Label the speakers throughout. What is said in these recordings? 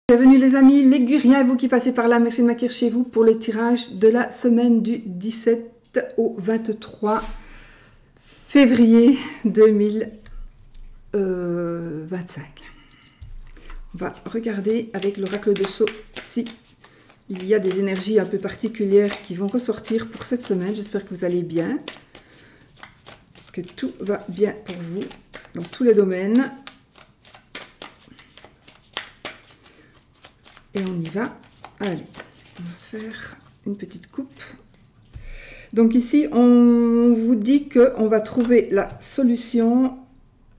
Speaker 1: Bienvenue les amis, les Guriens, vous qui passez par là, merci de m'accueillir chez vous pour le tirage de la semaine du 17 au 23 février 2025. On va regarder avec l'oracle de Sceaux si il y a des énergies un peu particulières qui vont ressortir pour cette semaine. J'espère que vous allez bien, que tout va bien pour vous dans tous les domaines. Et on y va. Allez, on va faire une petite coupe. Donc ici, on vous dit qu'on va trouver la solution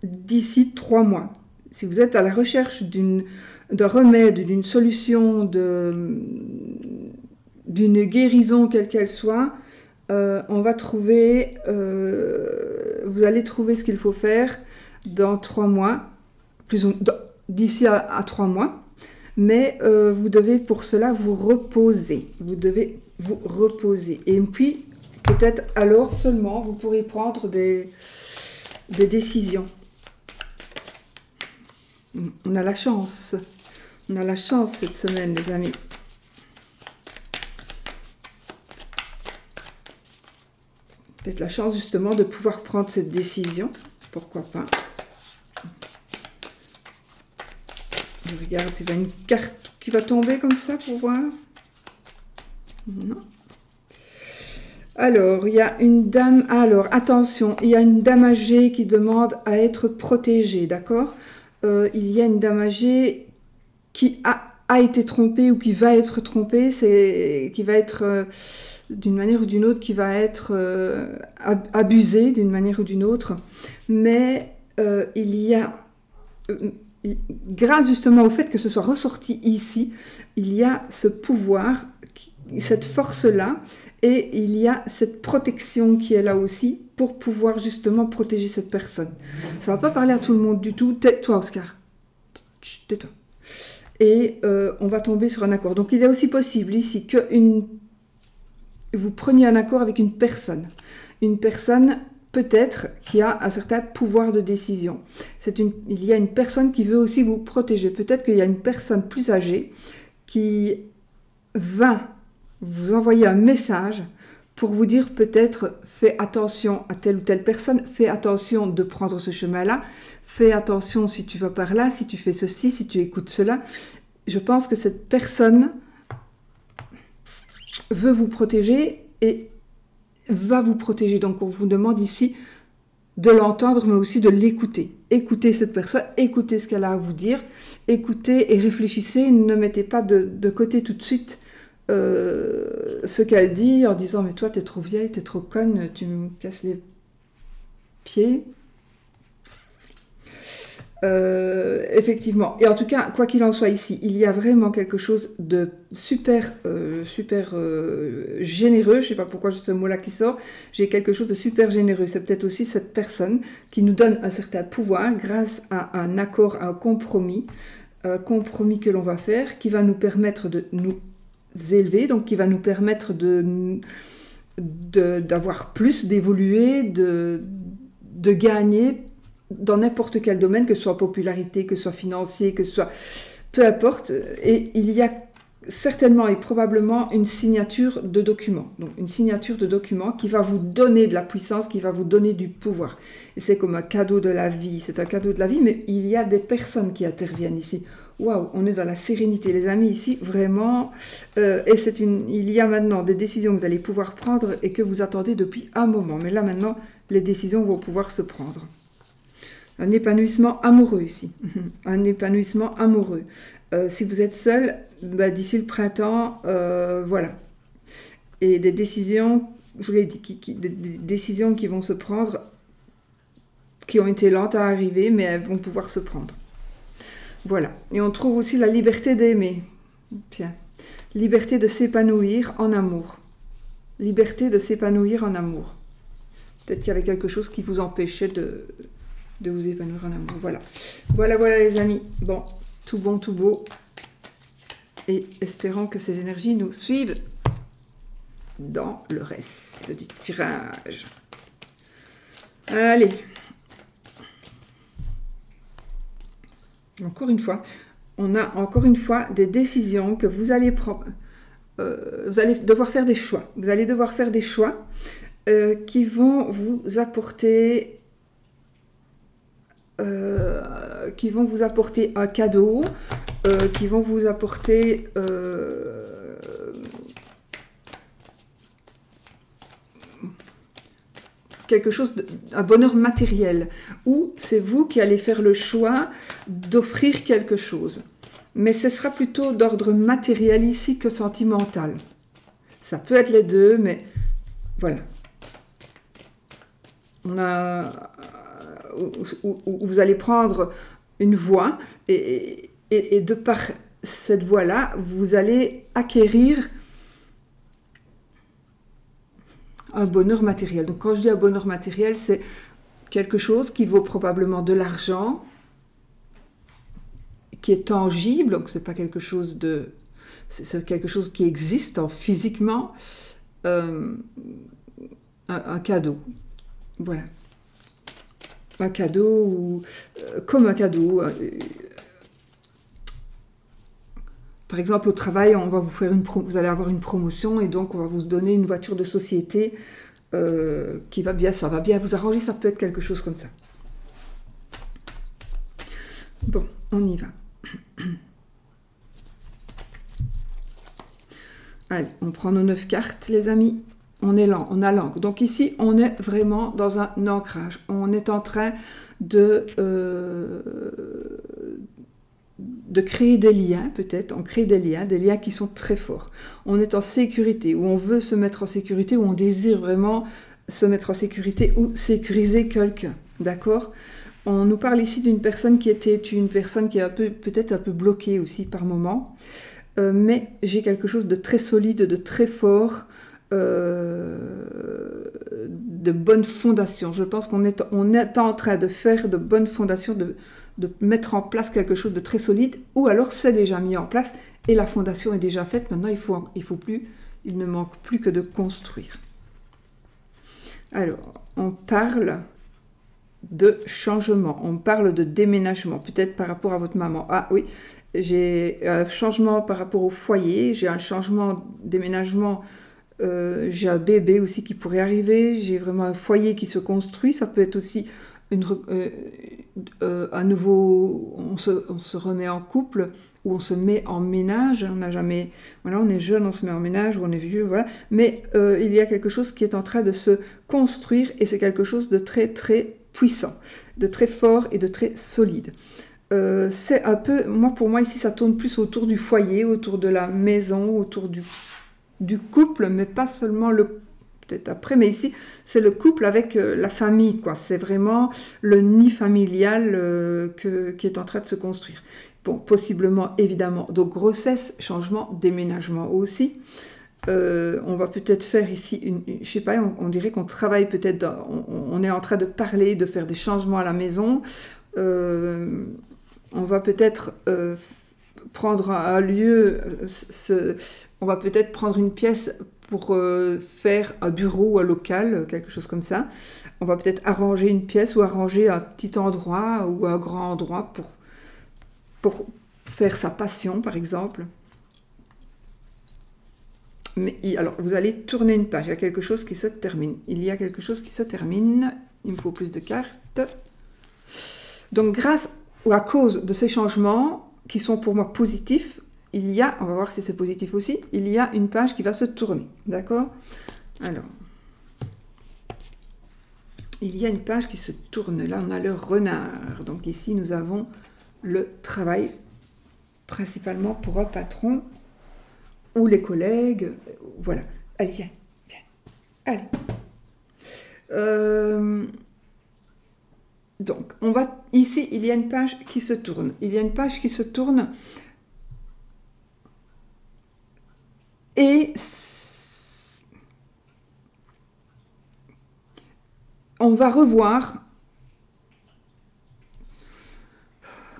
Speaker 1: d'ici 3 mois. Si vous êtes à la recherche d'un remède, d'une solution, d'une guérison, quelle qu'elle soit, on va trouver, vous allez trouver ce qu'il faut faire dans 3 mois, d'ici à 3 mois. Mais vous devez pour cela vous reposer. Vous devez vous reposer. Et puis, peut-être alors seulement, vous pourrez prendre des décisions. On a la chance. On a la chance cette semaine, les amis. Peut-être la chance justement de pouvoir prendre cette décision. Pourquoi pas. Je regarde s'il y a une carte qui va tomber comme ça pour voir. Non. Alors, il y a une dame... Alors, attention, il y a une dame âgée qui demande à être protégée, d'accord? Il y a une dame âgée qui a été trompée ou qui va être trompée, qui va être d'une manière ou d'une autre, qui va être abusée d'une manière ou d'une autre. Mais il y a... grâce justement au fait que ce soit ressorti ici, il y a ce pouvoir, cette force-là, et il y a cette protection qui est là aussi pour pouvoir justement protéger cette personne. Ça ne va pas parler à tout le monde du tout. Tais-toi, Oscar. Tais-toi. Et on va tomber sur un accord. Donc il est aussi possible ici que vous preniez un accord avec une personne. Une personne... peut-être qu'il y a un certain pouvoir de décision. Il y a une personne qui veut aussi vous protéger. Peut-être qu'il y a une personne plus âgée qui va vous envoyer un message pour vous dire peut-être fais attention à telle ou telle personne, fais attention de prendre ce chemin-là, fais attention si tu vas par là, si tu fais ceci, si tu écoutes cela. Je pense que cette personne veut vous protéger et va vous protéger. Donc on vous demande ici de l'entendre mais aussi de l'écouter. Écoutez cette personne, écoutez ce qu'elle a à vous dire, écoutez et réfléchissez, ne mettez pas de côté tout de suite ce qu'elle dit en disant mais toi t'es trop vieille, t'es trop conne, tu me casses les pieds. Effectivement, et en tout cas, quoi qu'il en soit ici, il y a vraiment quelque chose de super généreux. Je ne sais pas pourquoi j'ai ce mot-là qui sort. J'ai quelque chose de super généreux. C'est peut-être aussi cette personne qui nous donne un certain pouvoir grâce à un accord, à un compromis que l'on va faire, qui va nous permettre de nous élever, donc qui va nous permettre d'avoir plus, d'évoluer, de gagner dans n'importe quel domaine, que ce soit popularité, que ce soit financier, que ce soit... peu importe. Et il y a certainement et probablement une signature de document. Donc une signature de document qui va vous donner de la puissance, qui va vous donner du pouvoir. Et c'est comme un cadeau de la vie. C'est un cadeau de la vie, mais il y a des personnes qui interviennent ici. Waouh, on est dans la sérénité, les amis, ici, vraiment. Et il y a maintenant des décisions que vous allez pouvoir prendre et que vous attendez depuis un moment. Mais là, maintenant, les décisions vont pouvoir se prendre. Un épanouissement amoureux ici, un épanouissement amoureux. Si vous êtes seul, bah, d'ici le printemps, voilà. Et des décisions, je vous l'ai dit, des décisions qui vont se prendre, qui ont été lentes à arriver, mais elles vont pouvoir se prendre. Voilà. Et on trouve aussi la liberté d'aimer. Tiens. Liberté de s'épanouir en amour. Liberté de s'épanouir en amour. Peut-être qu'il y avait quelque chose qui vous empêchait de vous épanouir en amour. Voilà. Voilà les amis. Bon, tout bon, tout beau. Et espérons que ces énergies nous suivent dans le reste du tirage. Allez. Encore une fois, on a encore une fois des décisions que vous allez prendre. Vous allez devoir faire des choix. Vous allez devoir faire des choix qui vont vous apporter un cadeau, qui vont vous apporter quelque chose, un bonheur matériel, ou c'est vous qui allez faire le choix d'offrir quelque chose. Mais ce sera plutôt d'ordre matériel ici que sentimental. Ça peut être les deux, mais voilà. On a... où vous allez prendre une voie, et de par cette voie-là, vous allez acquérir un bonheur matériel. Donc quand je dis un bonheur matériel, c'est quelque chose qui vaut probablement de l'argent, qui est tangible, donc c'est pas quelque chose de... C'est quelque chose qui existe physiquement, un cadeau. Voilà. Un cadeau, ou comme un cadeau. Par exemple, au travail, on va vous faire vous allez avoir une promotion et donc on va vous donner une voiture de société qui va bien, ça va bien vous arranger, ça peut être quelque chose comme ça. Bon, on y va. Allez, on prend nos 9 cartes, les amis. On est lent, on a l'encre. Donc ici, on est vraiment dans un ancrage. On est en train de créer des liens, peut-être. On crée des liens qui sont très forts. On est en sécurité, ou on veut se mettre en sécurité, ou on désire vraiment se mettre en sécurité, ou sécuriser quelqu'un. D'accord ? On nous parle ici d'une personne qui était une personne qui est peut-être un peu bloquée aussi par moment. Mais j'ai quelque chose de très solide, de très fort, de bonnes fondations. Je pense qu'on est en train de faire de bonnes fondations, de mettre en place quelque chose de très solide, ou alors c'est déjà mis en place et la fondation est déjà faite. Maintenant, il ne manque plus que de construire. Alors, on parle de changement, on parle de déménagement, peut-être par rapport à votre maman. Ah oui, j'ai un changement par rapport au foyer, j'ai un changement, déménagement, j'ai un bébé aussi qui pourrait arriver, j'ai vraiment un foyer qui se construit, ça peut être aussi un nouveau, on se remet en couple, ou on se met en ménage, on n'a jamais, voilà, on est jeune, on se met en ménage, ou on est vieux, voilà, mais il y a quelque chose qui est en train de se construire, et c'est quelque chose de très très puissant, de très fort et de très solide. C'est un peu, pour moi ici ça tourne plus autour du foyer, autour de la maison, autour du couple, mais pas seulement peut-être après, mais ici c'est le couple avec la famille, quoi. C'est vraiment le nid familial qui est en train de se construire. Bon, possiblement, évidemment, donc grossesse, changement, déménagement aussi. On va peut-être faire ici, je sais pas, on dirait qu'on travaille peut-être, on est en train de parler, de faire des changements à la maison. On va peut-être prendre un lieu, on va peut-être prendre une pièce pour faire un bureau ou un local, quelque chose comme ça. On va peut-être arranger une pièce ou arranger un petit endroit ou un grand endroit pour faire sa passion, par exemple. Mais alors, vous allez tourner une page, il y a quelque chose qui se termine. Il y a quelque chose qui se termine, il me faut plus de cartes. Donc, grâce ou à cause de ces changements, qui sont pour moi positifs, il y a, on va voir si c'est positif aussi, il y a une page qui va se tourner, d'accord? Alors, il y a une page qui se tourne, là on a le renard, donc ici nous avons le travail, principalement pour un patron, ou les collègues, voilà. Allez, viens, allez. Donc, ici, il y a une page qui se tourne. Il y a une page qui se tourne et on va revoir.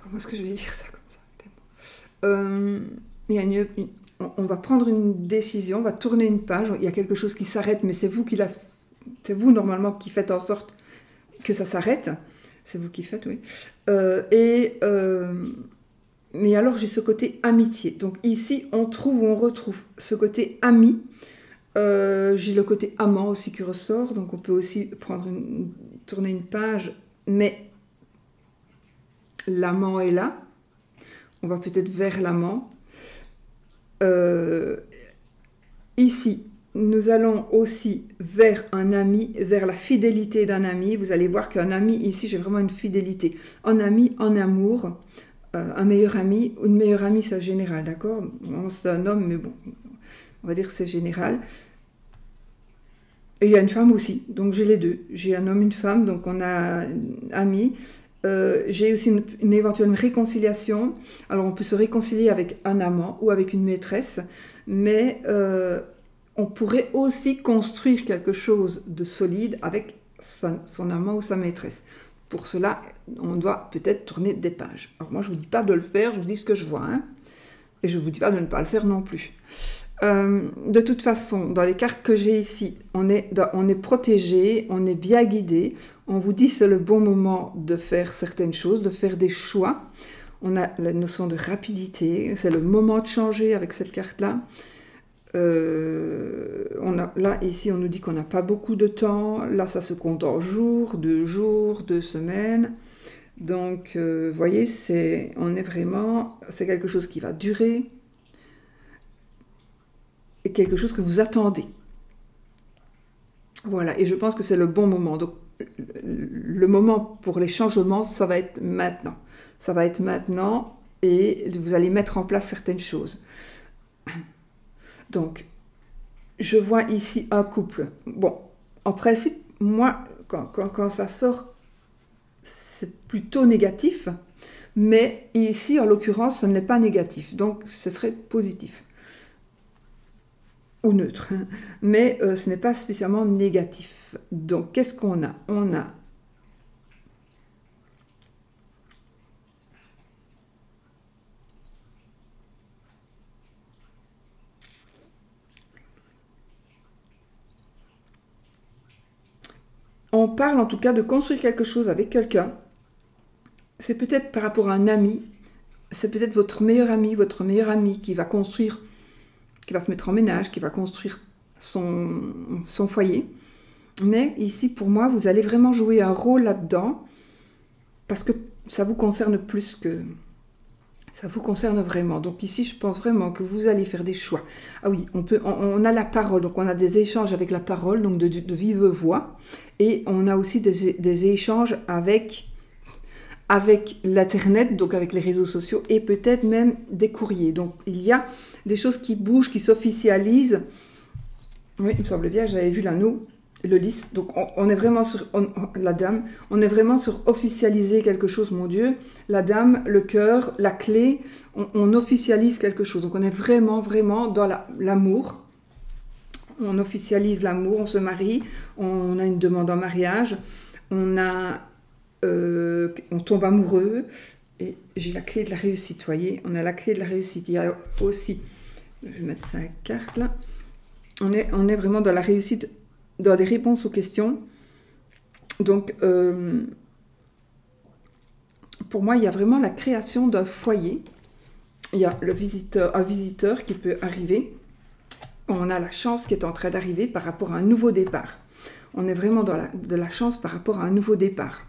Speaker 1: Comment est-ce que je vais dire ça comme ça? On va prendre une décision, on va tourner une page. Il y a quelque chose qui s'arrête, mais c'est vous normalement qui faites en sorte que ça s'arrête. C'est vous qui faites, oui. Mais alors j'ai ce côté amitié. Donc ici, on trouve ou on retrouve ce côté ami. J'ai le côté amant aussi qui ressort. Donc on peut aussi tourner une page, mais l'amant est là. On va peut-être vers l'amant. Ici, nous allons aussi vers un ami, vers la fidélité d'un ami. Vous allez voir qu'un ami, ici, j'ai vraiment une fidélité. Un ami, en amour, un meilleur ami, une meilleure amie, c'est général, d'accord? C'est un homme, mais bon, on va dire que c'est général. Et il y a une femme aussi, donc j'ai les deux. J'ai un homme, une femme, donc on a amis. J'ai aussi une éventuelle réconciliation. Alors on peut se réconcilier avec un amant ou avec une maîtresse, mais on pourrait aussi construire quelque chose de solide avec son amant ou sa maîtresse. Pour cela, on doit peut-être tourner des pages. Alors moi, je ne vous dis pas de le faire, je vous dis ce que je vois. Hein, et je ne vous dis pas de ne pas le faire non plus. De toute façon, dans les cartes que j'ai ici, on est protégé, on est bien guidé. On vous dit que c'est le bon moment de faire certaines choses, de faire des choix. On a la notion de rapidité, c'est le moment de changer avec cette carte-là. Là, ici, on nous dit qu'on n'a pas beaucoup de temps. Là, ça se compte en jours, 2 semaines. Donc, vous voyez, c'est quelque chose qui va durer et quelque chose que vous attendez. Voilà, et je pense que c'est le bon moment. Donc, le moment pour les changements, ça va être maintenant. Ça va être maintenant et vous allez mettre en place certaines choses. Donc, je vois ici un couple. Bon, en principe, moi, quand ça sort, c'est plutôt négatif. Mais ici, en l'occurrence, ce n'est pas négatif. Donc, ce serait positif. Ou neutre. Mais ce n'est pas spécialement négatif. Donc, qu'est-ce qu'on a? On a on parle en tout cas de construire quelque chose avec quelqu'un. C'est peut-être par rapport à un ami. C'est peut-être votre meilleur ami qui va construire, qui va se mettre en ménage, qui va construire son foyer. Mais ici, pour moi, vous allez vraiment jouer un rôle là-dedans parce que ça vous concerne plus que... Ça vous concerne vraiment. Donc ici, je pense vraiment que vous allez faire des choix. Ah oui, on a la parole, donc on a des échanges avec la parole, donc de vive voix. Et on a aussi des échanges avec l'Internet, donc avec les réseaux sociaux, et peut-être même des courriers. Donc il y a des choses qui bougent, qui s'officialisent. Oui, il me semble bien, j'avais vu l'anneau, le lys. Donc on est vraiment sur la dame, on est vraiment sur officialiser quelque chose, mon Dieu. La dame, le cœur, la clé, on officialise quelque chose. Donc on est vraiment, vraiment dans l'amour. On officialise l'amour, on se marie, on a une demande en mariage, on tombe amoureux. Et j'ai la clé de la réussite, vous voyez. On a la clé de la réussite. Il y a aussi, je vais mettre 5 cartes là. On est vraiment dans la réussite, dans les réponses aux questions. Donc, pour moi, il y a vraiment la création d'un foyer. Il y a un visiteur qui peut arriver. On a la chance qui est en train d'arriver par rapport à un nouveau départ. On est vraiment dans de la chance par rapport à un nouveau départ.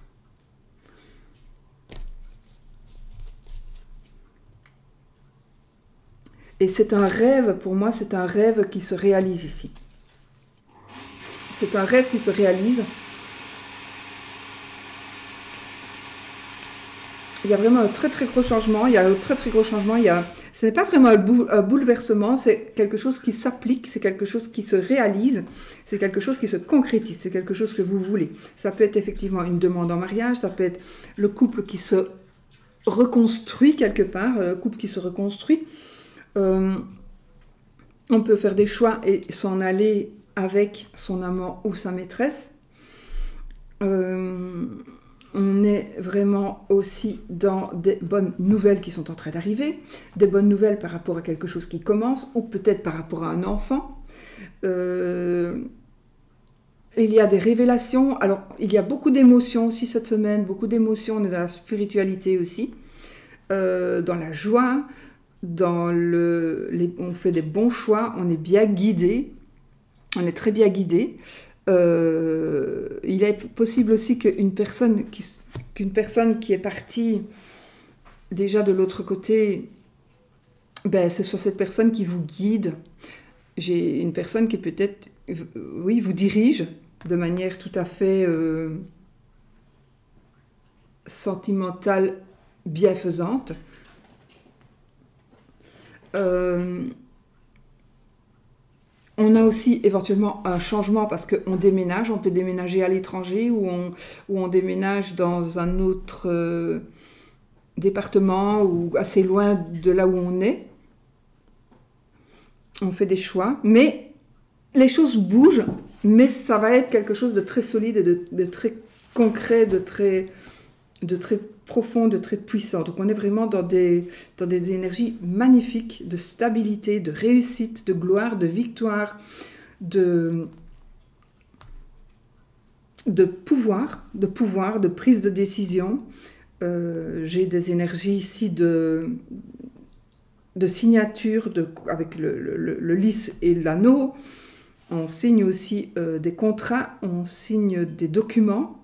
Speaker 1: Et c'est un rêve, pour moi, c'est un rêve qui se réalise ici. C'est un rêve qui se réalise. Il y a vraiment un très très gros changement. Ce n'est pas vraiment un bouleversement, c'est quelque chose qui s'applique, c'est quelque chose qui se réalise, c'est quelque chose qui se concrétise, c'est quelque chose que vous voulez. Ça peut être effectivement une demande en mariage, ça peut être le couple qui se reconstruit quelque part, le couple qui se reconstruit. On peut faire des choix et s'en aller avec son amant ou sa maîtresse. On est vraiment aussi dans des bonnes nouvelles qui sont en train d'arriver, des bonnes nouvelles par rapport à quelque chose qui commence, ou peut-être par rapport à un enfant. Il y a des révélations. Alors, il y a beaucoup d'émotions aussi cette semaine, beaucoup d'émotions, on est dans la spiritualité aussi. dans la joie, on fait des bons choix, on est bien guidé, on est très bien guidé. Il est possible aussi qu'une personne qui est partie déjà de l'autre côté, ben, ce soit cette personne qui vous guide. J'ai une personne qui peut-être, oui, vous dirige de manière tout à fait sentimentale, bienfaisante. On a aussi éventuellement un changement parce qu'on déménage, on peut déménager à l'étranger ou on déménage dans un autre département ou assez loin de là où on est. On fait des choix, mais les choses bougent, mais ça va être quelque chose de très solide et de très concret, de très profond, de très puissant. Donc on est vraiment dans des énergies magnifiques, de stabilité, de réussite, de gloire, de victoire, de pouvoir, de prise de décision. J'ai des énergies ici de signature avec le lys et l'anneau. On signe aussi des contrats, on signe des documents.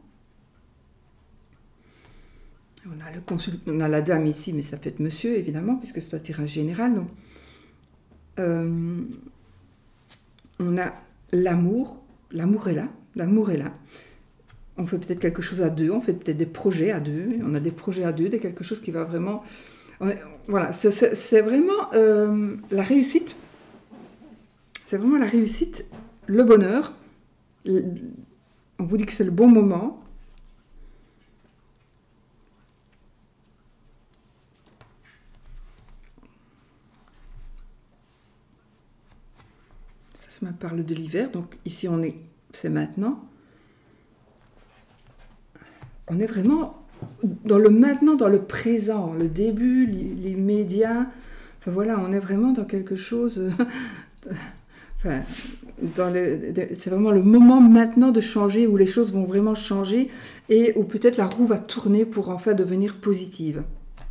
Speaker 1: On a la dame ici, mais ça peut être monsieur, évidemment, puisque c'est un tirage général. Donc. On a l'amour. L'amour est là. L'amour est là. On fait peut-être quelque chose à deux. On fait peut-être des projets à deux. On a des projets à deux, quelque chose qui va vraiment... Voilà, c'est vraiment la réussite. C'est vraiment la réussite, le bonheur. On vous dit que c'est le bon moment. Ça me parle de l'hiver, donc ici c'est maintenant. On est vraiment dans le maintenant, dans le présent, le début, l'immédiat. Enfin voilà, on est vraiment dans quelque chose. Enfin, c'est vraiment le moment maintenant de changer, où les choses vont vraiment changer et où peut-être la roue va tourner pour enfin devenir positive.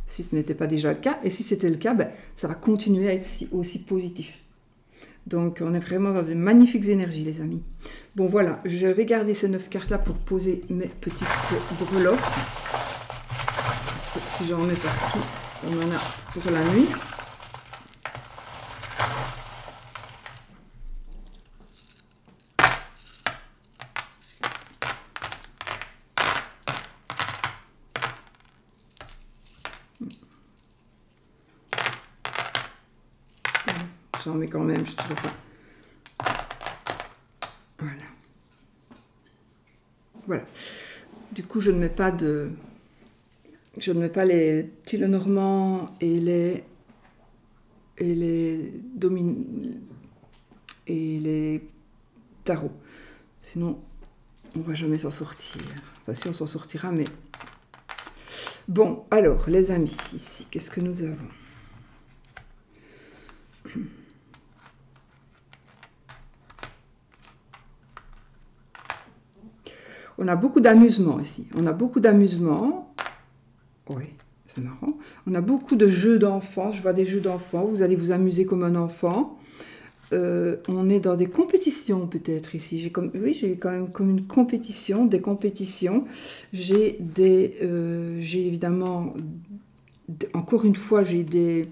Speaker 1: Si ce n'était pas déjà le cas, et si c'était le cas, ben, ça va continuer à être aussi positif. Donc, on est vraiment dans de magnifiques énergies, les amis. Bon, voilà, je vais garder ces 9 cartes-là pour poser mes petites breloques. Parce que si j'en mets partout, on en a pour la nuit. J'en mets quand même, je trouve pas. Voilà. Voilà. Du coup, je ne mets pas les Tylenormand et les tarots. Sinon, on va jamais s'en sortir. Enfin, si on s'en sortira, mais... Bon, alors, les amis, ici, qu'est-ce que nous avons ? On a beaucoup d'amusement ici. On a beaucoup d'amusement. Oui, c'est marrant. On a beaucoup de jeux d'enfants. Je vois des jeux d'enfants. Vous allez vous amuser comme un enfant. On est dans des compétitions peut-être ici. Oui, j'ai quand même comme une compétition, des compétitions. J'ai évidemment, encore une fois, j'ai de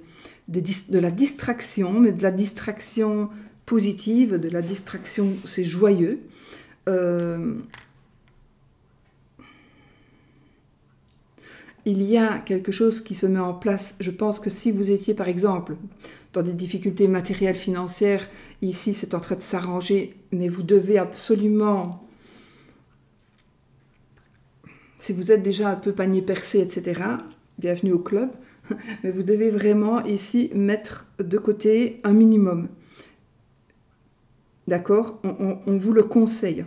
Speaker 1: la distraction, mais de la distraction positive, de la distraction, c'est joyeux. Il y a quelque chose qui se met en place. Je pense que si vous étiez, par exemple, dans des difficultés matérielles, financières, ici, c'est en train de s'arranger, mais vous devez absolument, si vous êtes déjà un peu panier percé, etc., bienvenue au club, mais vous devez vraiment, ici, mettre de côté un minimum. D'accord ? On vous le conseille.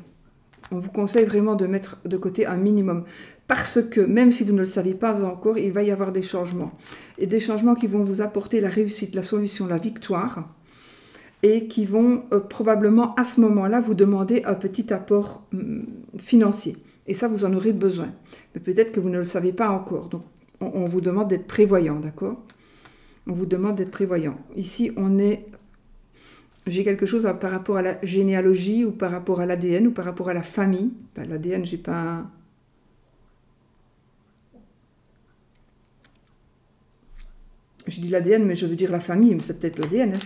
Speaker 1: On vous conseille vraiment de mettre de côté un minimum. Parce que, même si vous ne le savez pas encore, il va y avoir des changements. Et des changements qui vont vous apporter la réussite, la solution, la victoire. Et qui vont probablement, à ce moment-là, vous demander un petit apport financier. Et ça, vous en aurez besoin. Mais peut-être que vous ne le savez pas encore. Donc, on vous demande d'être prévoyant, d'accord? On vous demande d'être prévoyant. Ici, j'ai quelque chose par rapport à la généalogie ou par rapport à l'ADN ou par rapport à la famille. Enfin, l'ADN, j'ai pas... Je dis l'ADN, mais je veux dire la famille, mais c'est peut-être l'ADN. Hein,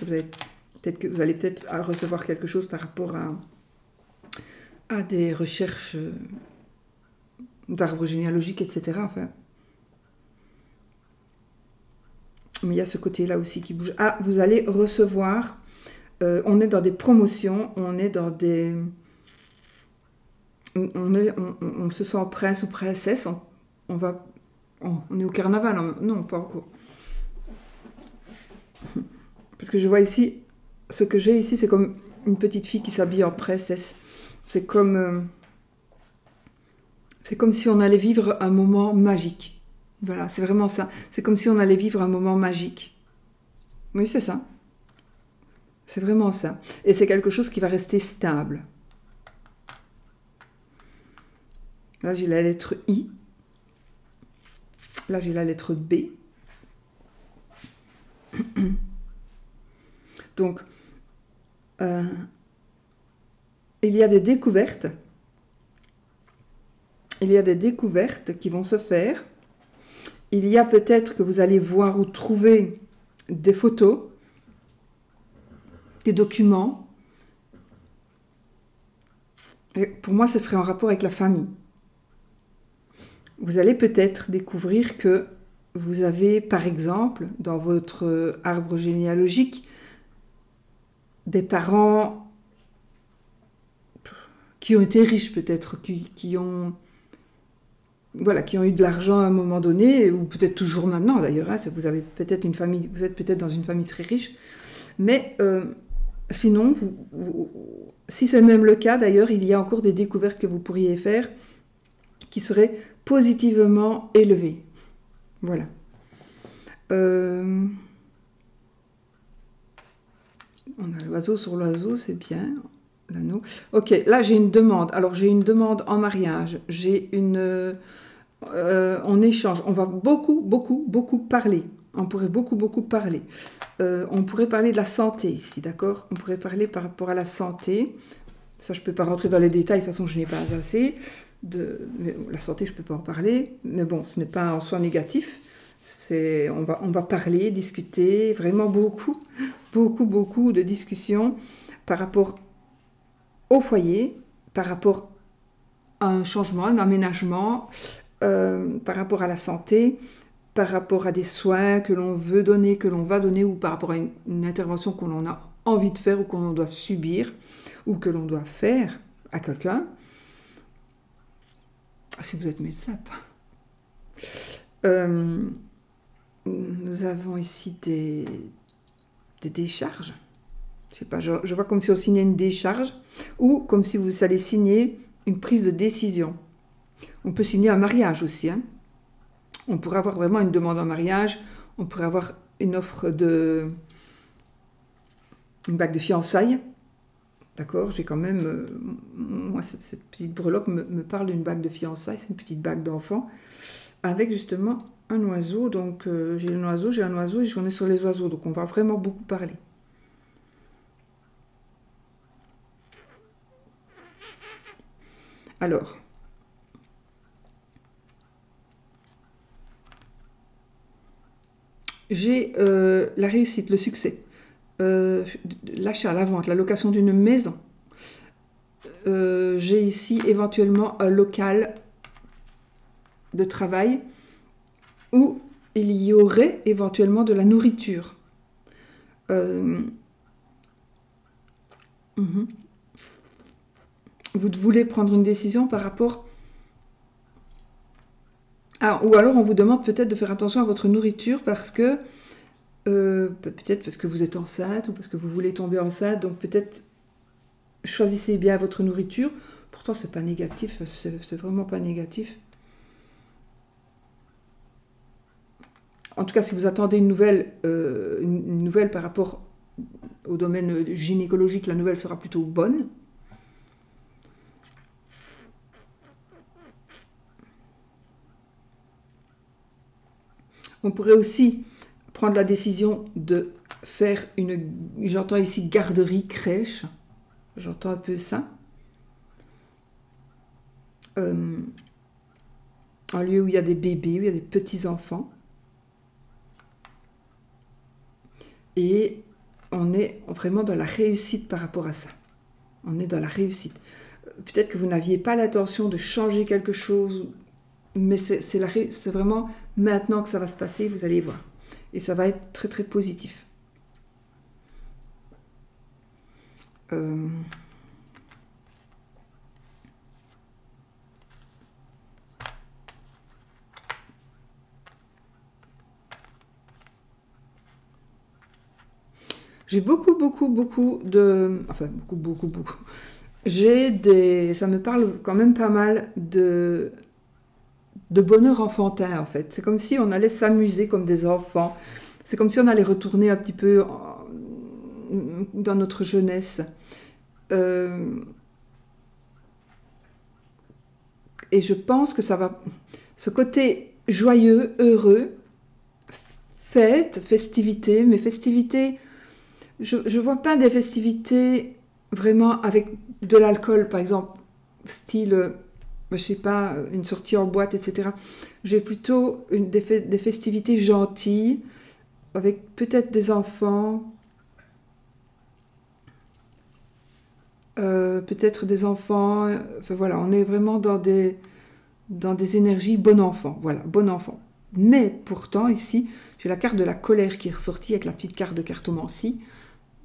Speaker 1: peut-être que vous allez peut-être recevoir quelque chose par rapport à des recherches d'arbres généalogiques, etc. Enfin. Mais il y a ce côté-là aussi qui bouge. Ah, vous allez recevoir... on est dans des promotions, on est dans des... On se sent prince ou princesse, on est au carnaval, hein. Non, pas encore. Parce que je vois ici, ce que j'ai ici, c'est comme une petite fille qui s'habille en princesse. C'est comme si on allait vivre un moment magique. Voilà, c'est vraiment ça. C'est comme si on allait vivre un moment magique. Oui, c'est ça. C'est vraiment ça. Et c'est quelque chose qui va rester stable. Là, j'ai la lettre I. Là, j'ai la lettre B. Donc, il y a des découvertes. Il y a des découvertes qui vont se faire. Il y a peut-être que vous allez voir ou trouver des photos, des documents. Et pour moi, ce serait en rapport avec la famille. Vous allez peut-être découvrir que vous avez, par exemple, dans votre arbre généalogique, des parents qui ont été riches peut-être, qui ont eu de l'argent à un moment donné, ou peut-être toujours maintenant d'ailleurs. Hein, vous avez peut-être une famille, vous êtes peut-être dans une famille très riche, mais sinon, si c'est même le cas, d'ailleurs, il y a encore des découvertes que vous pourriez faire qui seraient positivement élevées. Voilà. On a l'oiseau sur l'oiseau, c'est bien. L'anneau. Ok, là j'ai une demande. Alors j'ai une demande en mariage. J'ai une... on échange. On va beaucoup parler. On pourrait beaucoup parler. On pourrait parler de la santé ici, d'accord? On pourrait parler par rapport à la santé. Ça, je ne peux pas rentrer dans les détails. De toute façon, je n'ai pas assez. Mais la santé, je ne peux pas en parler. Mais bon, ce n'est pas en soi négatif. On va parler, discuter, vraiment beaucoup de discussions par rapport au foyer, par rapport à un changement, un aménagement, par rapport à la santé, par rapport à des soins que l'on veut donner, que l'on va donner, ou par rapport à une intervention que l'on a envie de faire ou qu'on doit subir, ou que l'on doit faire à quelqu'un. Si vous êtes médecin, pas. Nous avons ici des décharges. Je sais pas, je vois comme si on signait une décharge ou comme si vous allez signer une prise de décision. On peut signer un mariage aussi. Hein. On pourrait avoir vraiment une demande en mariage. On pourrait avoir une offre une bague de fiançailles. D'accord, j'ai quand même... moi, cette petite breloque me parle d'une bague de fiançailles. C'est une petite bague d'enfant avec justement un oiseau. Donc, j'ai un oiseau et j'en ai sur les oiseaux. Donc, on va vraiment beaucoup parler. Alors, j'ai la réussite, le succès, l'achat, la vente, la location d'une maison. J'ai ici éventuellement un local de travail où il y aurait éventuellement de la nourriture. Vous voulez prendre une décision par rapport... Ah, ou alors on vous demande peut-être de faire attention à votre nourriture parce que... peut-être parce que vous êtes enceinte ou parce que vous voulez tomber enceinte. Donc peut-être choisissez bien votre nourriture. Pourtant, c'est pas négatif. C'est vraiment pas négatif. En tout cas, si vous attendez une nouvelle par rapport au domaine gynécologique, la nouvelle sera plutôt bonne. On pourrait aussi prendre la décision de faire une, j'entends ici garderie, crèche, j'entends un peu ça. Un lieu où il y a des bébés, où il y a des petits-enfants. Et on est vraiment dans la réussite par rapport à ça. On est dans la réussite. Peut-être que vous n'aviez pas l'intention de changer quelque chose, mais c'est vraiment maintenant que ça va se passer, vous allez voir. Et ça va être très très positif. J'ai beaucoup de... Enfin, beaucoup. J'ai des... Ça me parle quand même pas mal de bonheur enfantin, en fait. C'est comme si on allait s'amuser comme des enfants. C'est comme si on allait retourner un petit peu dans notre jeunesse. Et je pense que ça va... Ce côté joyeux, heureux, fête, festivité, mais festivités... Je ne vois pas des festivités vraiment avec de l'alcool, par exemple, style, je sais pas, une sortie en boîte, etc. J'ai plutôt des festivités gentilles, avec peut-être des enfants, enfin voilà, on est vraiment dans des énergies bon enfant, voilà, bon enfant. Mais pourtant, ici, j'ai la carte de la colère qui est ressortie avec la petite carte de cartomancie.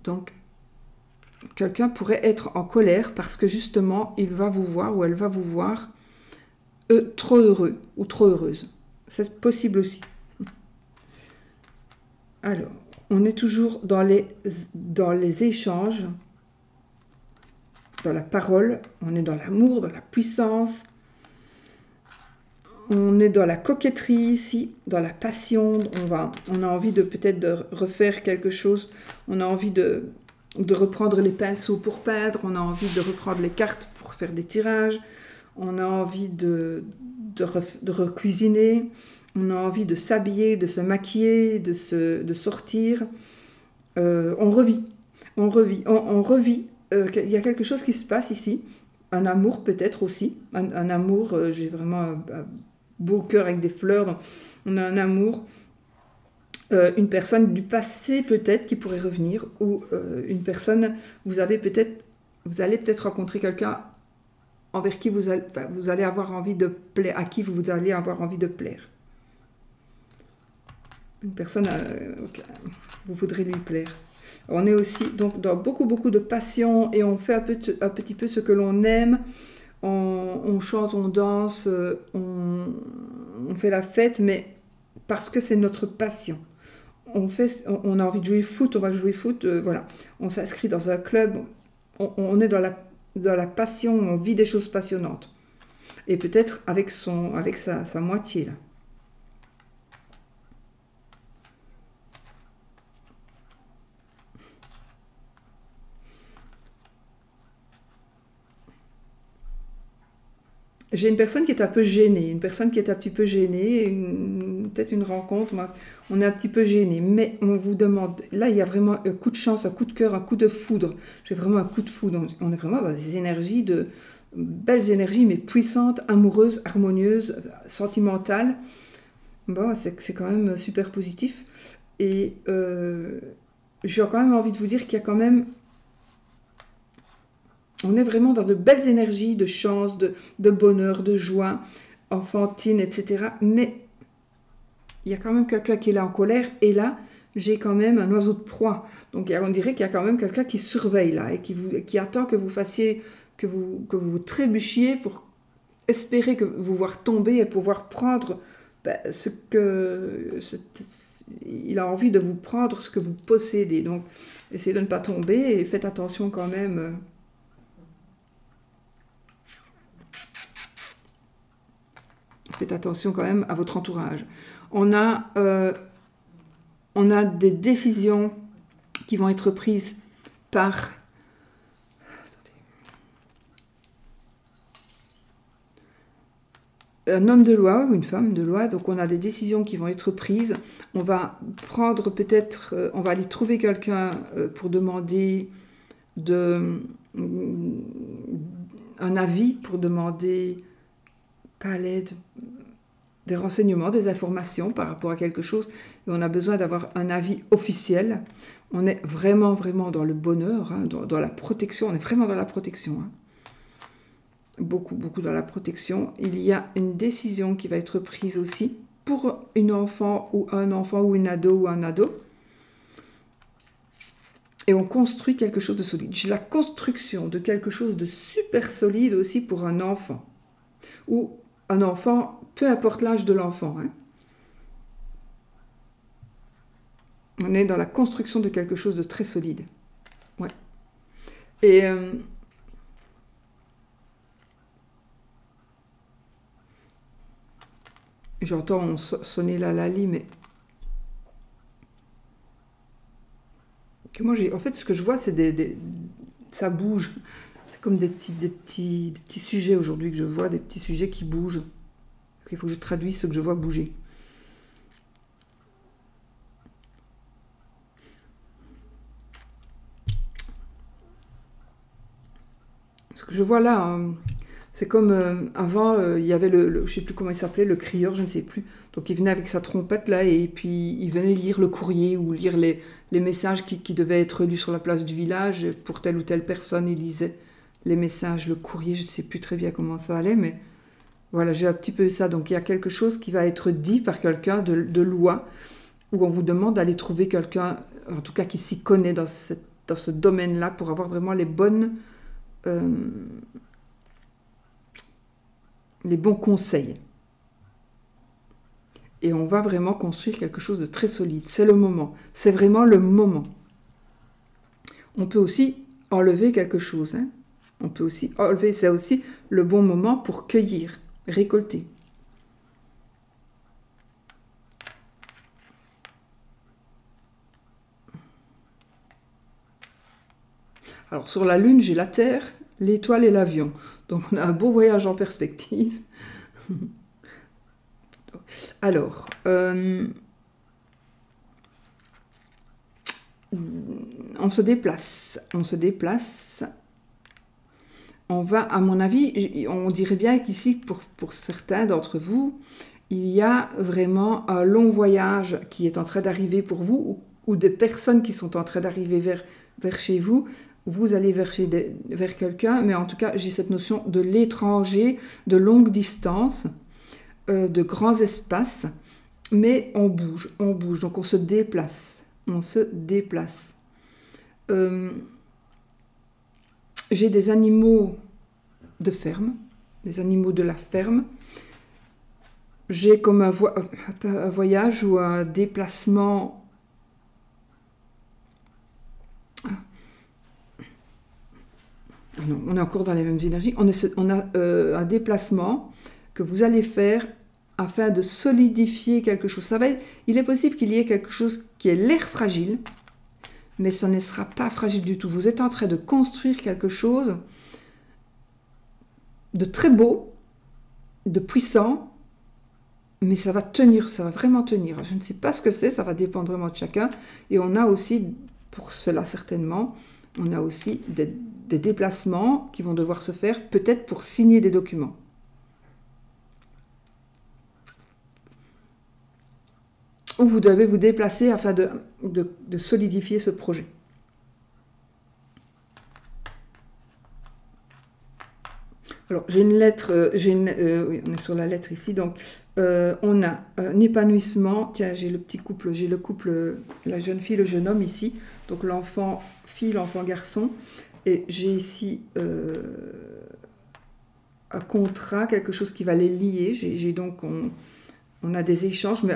Speaker 1: Donc, quelqu'un pourrait être en colère parce que justement, il va vous voir ou elle va vous voir trop heureux ou trop heureuse. C'est possible aussi. Alors, on est toujours dans les échanges, dans la parole, on est dans l'amour, dans la puissance, on est dans la coquetterie ici, dans la passion, on a envie de peut-être de refaire quelque chose, on a envie de reprendre les pinceaux pour peindre, on a envie de reprendre les cartes pour faire des tirages, on a envie de recuisiner, on a envie de s'habiller, de se maquiller, de sortir. On revit. Il y a quelque chose qui se passe ici, un amour peut-être aussi, un amour, j'ai vraiment un beau cœur avec des fleurs, donc on a un amour. Une personne du passé peut-être qui pourrait revenir, ou une personne, vous allez peut-être rencontrer quelqu'un envers qui vous allez avoir envie de plaire, à qui vous allez avoir envie de plaire. Une personne, vous voudrez lui plaire. On est aussi donc dans beaucoup de passion et on fait un petit peu ce que l'on aime. On chante, on danse, on fait la fête, mais parce que c'est notre passion. On a envie de jouer foot, on va jouer foot, voilà. On s'inscrit dans un club, on est dans la passion, on vit des choses passionnantes. Et peut-être avec sa moitié, là. J'ai une personne qui est un peu gênée, peut-être une rencontre, on est un petit peu gêné, mais on vous demande, là il y a vraiment un coup de chance, un coup de cœur, un coup de foudre, j'ai vraiment un coup de foudre, on est vraiment dans des énergies, belles énergies, mais puissantes, amoureuses, harmonieuses, sentimentales, bon, c'est quand même super positif, et j'ai quand même envie de vous dire qu'il y a quand même... On est vraiment dans de belles énergies, de chance, de bonheur, de joie, enfantine, etc. Mais il y a quand même quelqu'un qui est là en colère. Et là, j'ai quand même un oiseau de proie. Donc on dirait qu'il y a quand même quelqu'un qui surveille là et qui attend que vous fassiez, que vous trébuchiez pour espérer que vous voir tomber et pouvoir prendre ce que... il a envie de vous prendre ce que vous possédez. Donc essayez de ne pas tomber et faites attention quand même... Faites attention quand même à votre entourage. On a des décisions qui vont être prises par... un homme de loi ou une femme de loi, donc on a des décisions qui vont être prises. On va prendre peut-être, on va aller trouver quelqu'un pour demander un avis, pour demander, pas l'aide, des renseignements, des informations par rapport à quelque chose. Et on a besoin d'avoir un avis officiel. On est vraiment, vraiment dans le bonheur, hein, dans la protection. On est vraiment dans la protection. Hein. Beaucoup, beaucoup dans la protection. Il y a une décision qui va être prise aussi pour une enfant ou une ado ou un ado. Et on construit quelque chose de solide. J'ai la construction de quelque chose de super solide aussi pour un enfant. Ou un enfant, peu importe l'âge de l'enfant. Hein. On est dans la construction de quelque chose de très solide. Ouais. Et... j'entends sonner la Lali, mais que moi en fait, ce que je vois, c'est ça bouge. C'est comme des petits sujets aujourd'hui que je vois, des petits sujets qui bougent. Il faut que je traduise ce que je vois bouger. Ce que je vois là, hein, c'est comme avant, il y avait je ne sais plus comment il s'appelait, le crieur, je ne sais plus. Donc il venait avec sa trompette là et puis il venait lire le courrier ou lire les messages qui devaient être lus sur la place du village. Pour telle ou telle personne, il lisait les messages, le courrier, je ne sais plus très bien comment ça allait, mais voilà, j'ai un petit peu ça. Donc il y a quelque chose qui va être dit par quelqu'un de loi, où on vous demande d'aller trouver quelqu'un, en tout cas qui s'y connaît dans ce domaine-là, pour avoir vraiment les bons conseils. Et on va vraiment construire quelque chose de très solide. C'est le moment. C'est vraiment le moment. On peut aussi enlever quelque chose. Hein. On peut aussi enlever. C'est aussi le bon moment pour cueillir, récolter. Alors sur la Lune, j'ai la Terre, l'étoile et l'avion. Donc on a un beau voyage en perspective. Alors, on se déplace. On va, à mon avis, on dirait bien qu'ici, pour certains d'entre vous, il y a vraiment un long voyage qui est en train d'arriver pour vous, ou des personnes qui sont en train d'arriver vers chez vous. Vous allez vers quelqu'un, mais en tout cas, j'ai cette notion de l'étranger, de longue distance, de grands espaces, mais on bouge, donc on se déplace. J'ai des animaux de ferme, des animaux de la ferme. J'ai comme un voyage ou un déplacement. Non, on est encore dans les mêmes énergies. On a un déplacement que vous allez faire afin de solidifier quelque chose. Il est possible qu'il y ait quelque chose qui ait l'air fragile, mais ça ne sera pas fragile du tout. Vous êtes en train de construire quelque chose de très beau, de puissant, mais ça va tenir, ça va vraiment tenir. Je ne sais pas ce que c'est, ça va dépendre vraiment de chacun. Et on a aussi, pour cela certainement, on a aussi des déplacements qui vont devoir se faire, peut-être pour signer des documents. Ou vous devez vous déplacer afin de solidifier ce projet. Alors, j'ai une lettre, oui, on est sur la lettre ici, donc on a un épanouissement. Tiens, j'ai le petit couple, j'ai le couple, la jeune fille, le jeune homme ici, donc l'enfant fille, l'enfant garçon, et j'ai ici un contrat, quelque chose qui va les lier. J'ai donc, on a des échanges, mais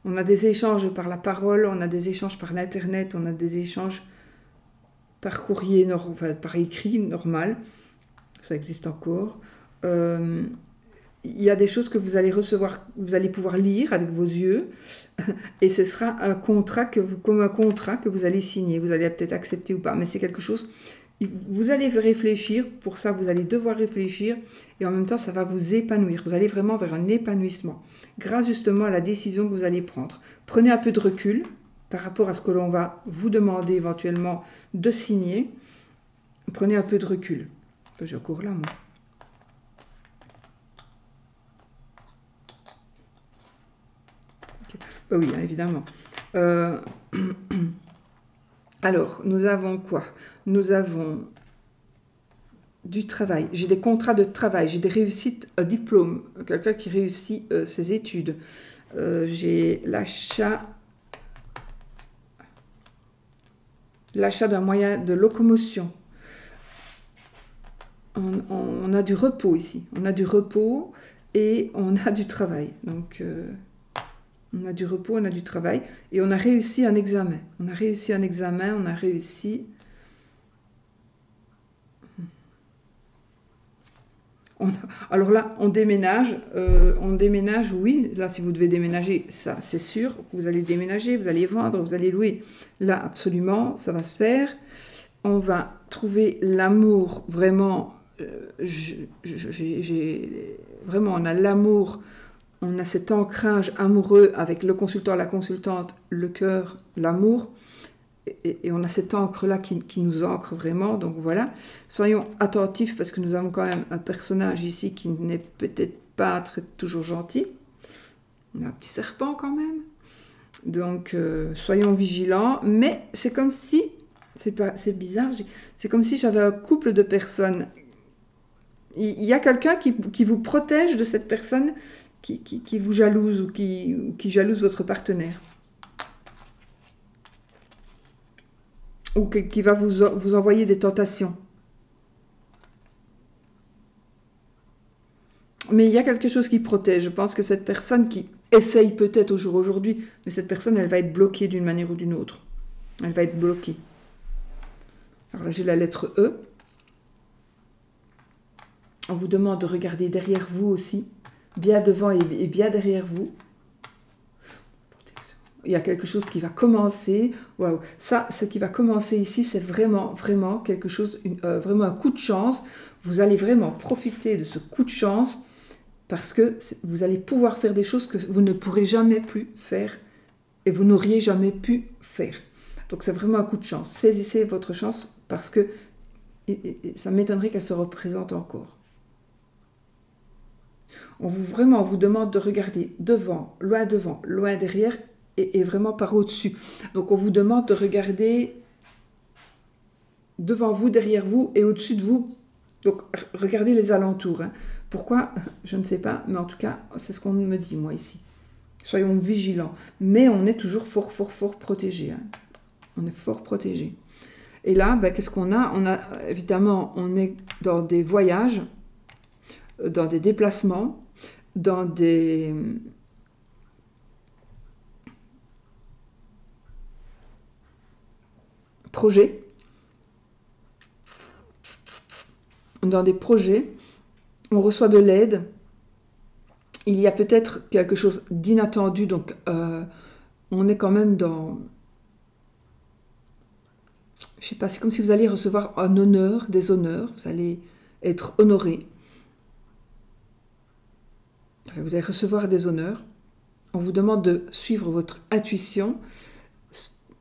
Speaker 1: on a des échanges par la parole, on a des échanges par l'internet, on a des échanges par courrier, enfin, par écrit normal. Ça existe encore. Il y a des choses que vous allez recevoir, vous allez pouvoir lire avec vos yeux, et ce sera un contrat comme un contrat que vous allez signer. Vous allez peut-être accepter ou pas, mais c'est quelque chose. vous allez réfléchir, pour ça vous allez devoir réfléchir, et en même temps ça va vous épanouir. Vous allez vraiment vers un épanouissement, grâce justement à la décision que vous allez prendre. Prenez un peu de recul par rapport à ce que l'on va vous demander éventuellement de signer. Prenez un peu de recul. Je cours là, moi. Okay. Ben oui, hein, évidemment. Alors, nous avons quoi? Nous avons du travail. J'ai des contrats de travail, j'ai des réussites, un diplôme, quelqu'un qui réussit ses études. J'ai l'achat d'un moyen de locomotion. On a du repos ici. On a du repos et on a du travail. Donc, on a du repos, on a du travail. Et on a réussi un examen. On a réussi un examen, on a réussi... Alors là, on déménage, oui. Là, si vous devez déménager, ça, c'est sûr. Vous allez déménager, vous allez vendre, vous allez louer. Là, absolument, ça va se faire. On va trouver l'amour, vraiment. Vraiment, on a l'amour, on a cet ancrage amoureux avec le consultant, la consultante, le cœur, l'amour. Et on a cette encre-là qui nous ancre vraiment, donc voilà. Soyons attentifs parce que nous avons quand même un personnage ici qui n'est peut-être pas toujours gentil. On a un petit serpent quand même. Donc, soyons vigilants. Mais c'est comme si, c'est bizarre, c'est comme si j'avais un couple de personnes. Il y a quelqu'un qui vous protège de cette personne qui vous jalouse ou qui jalouse votre partenaire. Ou qui va vous envoyer des tentations. Mais il y a quelque chose qui protège. Je pense que cette personne qui essaye peut-être au jour aujourd'hui, mais cette personne, elle va être bloquée d'une manière ou d'une autre. Elle va être bloquée. Alors là, j'ai la lettre E. On vous demande de regarder derrière vous aussi, bien devant et bien derrière vous. Il y a quelque chose qui va commencer. Waouh. Ça, ce qui va commencer ici, c'est vraiment, vraiment quelque chose, vraiment un coup de chance. Vous allez vraiment profiter de ce coup de chance parce que vous allez pouvoir faire des choses que vous ne pourrez jamais plus faire et vous n'auriez jamais pu faire. Donc, c'est vraiment un coup de chance. Saisissez votre chance parce que ça m'étonnerait qu'elle se représente encore. On vous demande de regarder devant, loin derrière, et vraiment par au-dessus. Donc, on vous demande de regarder devant vous, derrière vous et au-dessus de vous. Donc, regardez les alentours. Hein. Pourquoi? Je ne sais pas, mais en tout cas, c'est ce qu'on me dit, moi, ici. Soyons vigilants. Mais on est toujours fort, fort, fort protégés. Hein. On est fort protégés. Et là, ben, qu'est-ce qu'on a? On a, évidemment, on est dans des voyages, dans des déplacements, dans des... projets, dans des projets, on reçoit de l'aide, il y a peut-être quelque chose d'inattendu, donc on est quand même dans, je sais pas, c'est comme si vous alliez recevoir un honneur, des honneurs, vous allez être honoré, vous allez recevoir des honneurs, on vous demande de suivre votre intuition,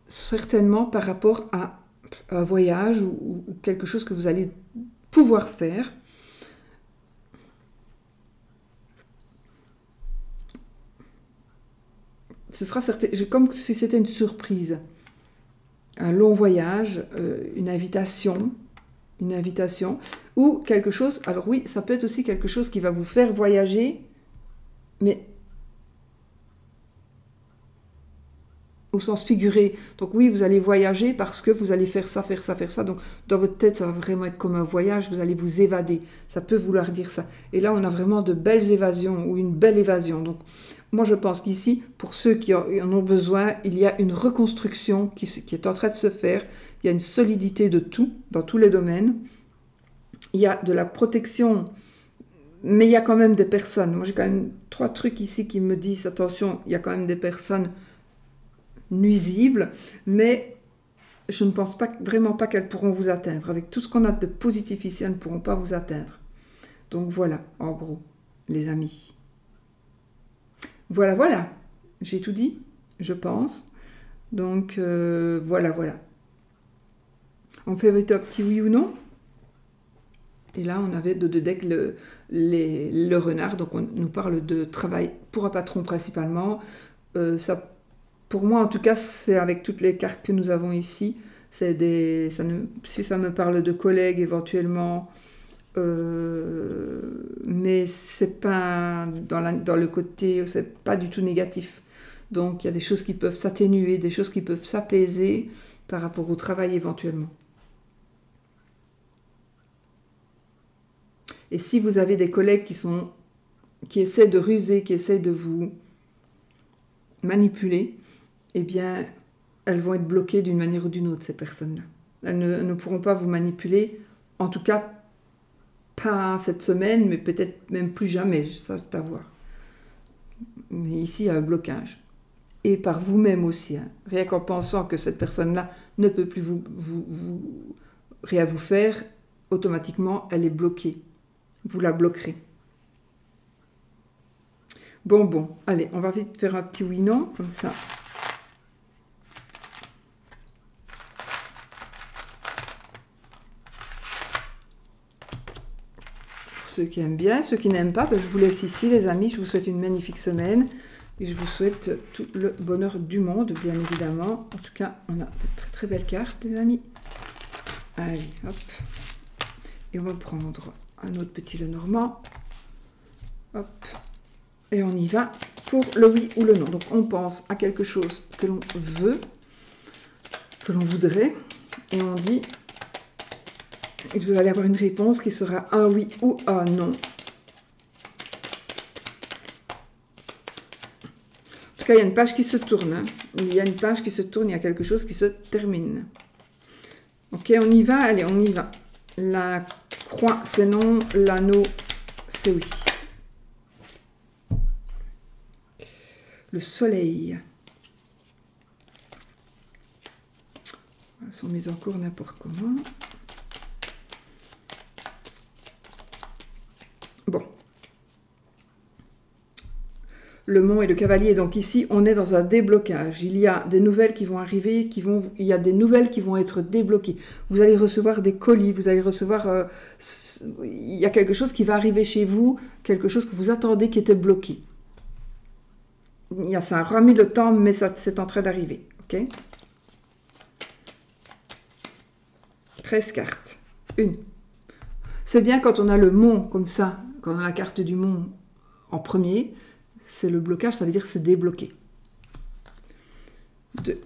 Speaker 1: certainement par rapport à un voyage ou quelque chose que vous allez pouvoir faire. Ce sera comme si c'était une surprise. Un long voyage, une invitation, ou quelque chose, alors oui, ça peut être aussi quelque chose qui va vous faire voyager, mais au sens figuré. Donc oui, vous allez voyager parce que vous allez faire ça, faire ça, faire ça. Donc dans votre tête, ça va vraiment être comme un voyage, vous allez vous évader. Ça peut vouloir dire ça. Et là, on a vraiment de belles évasions ou une belle évasion. Donc moi, je pense qu'ici, pour ceux qui en ont besoin, il y a une reconstruction qui est en train de se faire. Il y a une solidité de tout, dans tous les domaines. Il y a de la protection, mais il y a quand même des personnes. Moi, j'ai quand même 3 trucs ici qui me disent, attention, il y a quand même des personnes nuisibles, mais je ne pense pas, vraiment pas qu'elles pourront vous atteindre. Avec tout ce qu'on a de positif ici, elles ne pourront pas vous atteindre. Donc voilà, en gros, les amis. Voilà, voilà. J'ai tout dit, je pense. Donc voilà, voilà. On fait un petit oui ou non. Et là, on avait de deck le renard. Donc on nous parle de travail pour un patron principalement. Ça, pour moi, en tout cas, c'est avec toutes les cartes que nous avons ici. Si ça me parle de collègues éventuellement, mais c'est pas dans le côté, c'est pas du tout négatif. Donc il y a des choses qui peuvent s'atténuer, des choses qui peuvent s'apaiser par rapport au travail éventuellement. Et si vous avez des collègues qui essaient de ruser, qui essaient de vous manipuler, eh bien, elles vont être bloquées d'une manière ou d'une autre, ces personnes-là. Elles ne pourront pas vous manipuler, en tout cas, pas cette semaine, mais peut-être même plus jamais, ça c'est à voir. Mais ici, il y a un blocage. Et par vous-même aussi, hein. Rien qu'en pensant que cette personne-là ne peut plus rien vous faire, automatiquement, elle est bloquée. Vous la bloquerez. Bon, allez, on va vite faire un petit oui-non, comme ça. Pour ceux qui aiment bien, ceux qui n'aiment pas, ben, je vous laisse ici, les amis. Je vous souhaite une magnifique semaine. Et je vous souhaite tout le bonheur du monde, bien évidemment. En tout cas, on a de très très belles cartes, les amis. Allez, hop. Et on va prendre un autre petit Lenormand. Hop. Et on y va pour le oui ou le non. Donc on pense à quelque chose que l'on veut, que l'on voudrait. Et on dit, et vous allez avoir une réponse qui sera un oui ou un non. En tout cas, il y a une page qui se tourne. Hein. Il y a une page qui se tourne, il y a quelque chose qui se termine. Ok, on y va. Allez, on y va. La croix, c'est non. L'anneau, c'est oui. Le soleil. Elles sont mises en cours n'importe comment. Bon. Le mont et le cavalier. Donc ici, on est dans un déblocage. Il y a des nouvelles qui vont arriver, il y a des nouvelles qui vont être débloquées. Vous allez recevoir des colis, vous allez recevoir... il y a quelque chose qui va arriver chez vous, quelque chose que vous attendez qui était bloqué. Ça a remis le temps, mais c'est en train d'arriver. Ok. 13 cartes. Une. C'est bien quand on a le mont comme ça, quand on a la carte du mont en premier, c'est le blocage, ça veut dire que c'est débloqué. 2,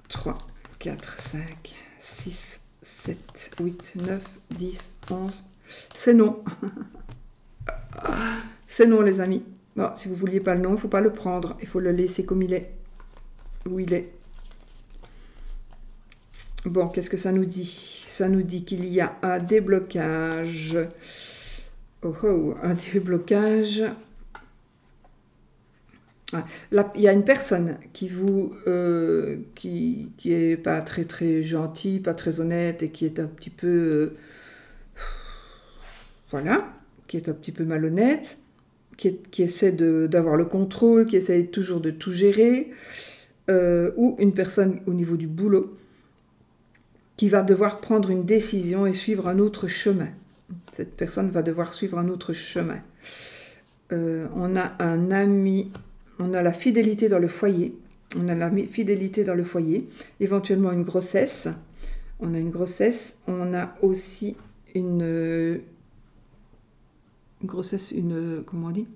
Speaker 1: 3, 4, 5, 6, 7, 8, 9, 10, 11. C'est non. C'est non, les amis. Bon, si vous ne vouliez pas le nom, il ne faut pas le prendre. Il faut le laisser comme il est. Où il est. Bon, qu'est-ce que ça nous dit? Ça nous dit qu'il y a un déblocage. Un déblocage. Ah, là, il y a une personne qui est pas très très gentille, pas très honnête et qui est un petit peu... voilà, qui est un petit peu malhonnête. Qui essaie d'avoir le contrôle, qui essaie toujours de tout gérer, ou une personne au niveau du boulot qui va devoir prendre une décision et suivre un autre chemin. Cette personne va devoir suivre un autre chemin. On a un ami, on a la fidélité dans le foyer, éventuellement une grossesse. On a une grossesse, on a aussi une grossesse, comment on dit?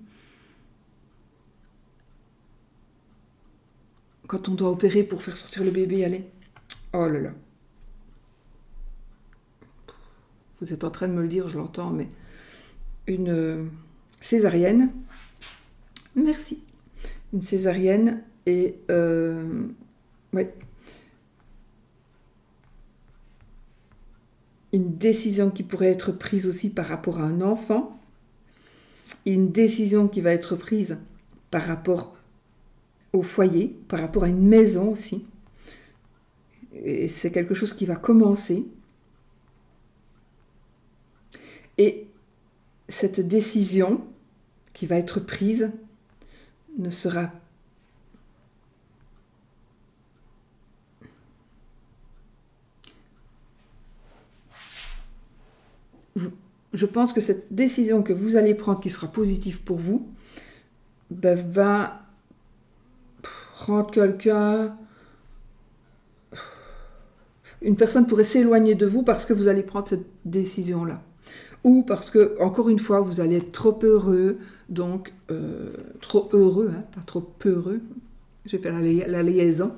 Speaker 1: Quand on doit opérer pour faire sortir le bébé, allez. Oh là là. Vous êtes en train de me le dire, je l'entends, mais une césarienne. Merci. Une césarienne et... ouais. Une décision qui pourrait être prise aussi par rapport à un enfant. Une décision qui va être prise par rapport au foyer, par rapport à une maison aussi. Et c'est quelque chose qui va commencer. Et cette décision qui va être prise ne sera je pense que cette décision que vous allez prendre, qui sera positive pour vous, ben, va rendre quelqu'un... Une personne pourrait s'éloigner de vous parce que vous allez prendre cette décision-là. Ou parce que, encore une fois, vous allez être trop heureux, donc trop heureux, hein, pas trop peureux. Je vais faire la liaison.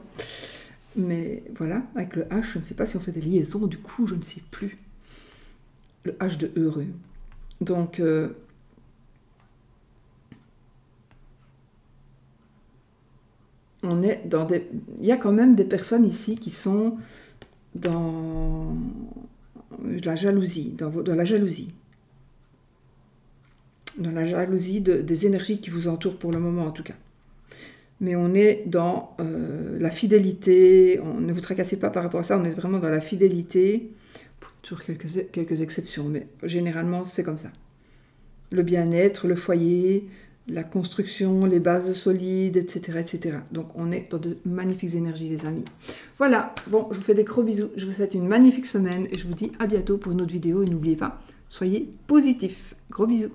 Speaker 1: Mais voilà, avec le H, je ne sais pas si on fait des liaisons, du coup, je ne sais plus. Le H de heureux. Donc, on est dans des... Il y a quand même des personnes ici qui sont dans la jalousie, dans la jalousie. Dans la jalousie des énergies qui vous entourent pour le moment, en tout cas. Mais on est dans la fidélité, ne vous tracassez pas par rapport à ça, on est vraiment dans la fidélité, toujours quelques exceptions, mais généralement c'est comme ça. Le bien-être, le foyer, la construction, les bases solides, etc., etc. Donc on est dans de magnifiques énergies, les amis. Voilà, bon, je vous fais des gros bisous, je vous souhaite une magnifique semaine et je vous dis à bientôt pour une autre vidéo et n'oubliez pas, soyez positifs. Gros bisous.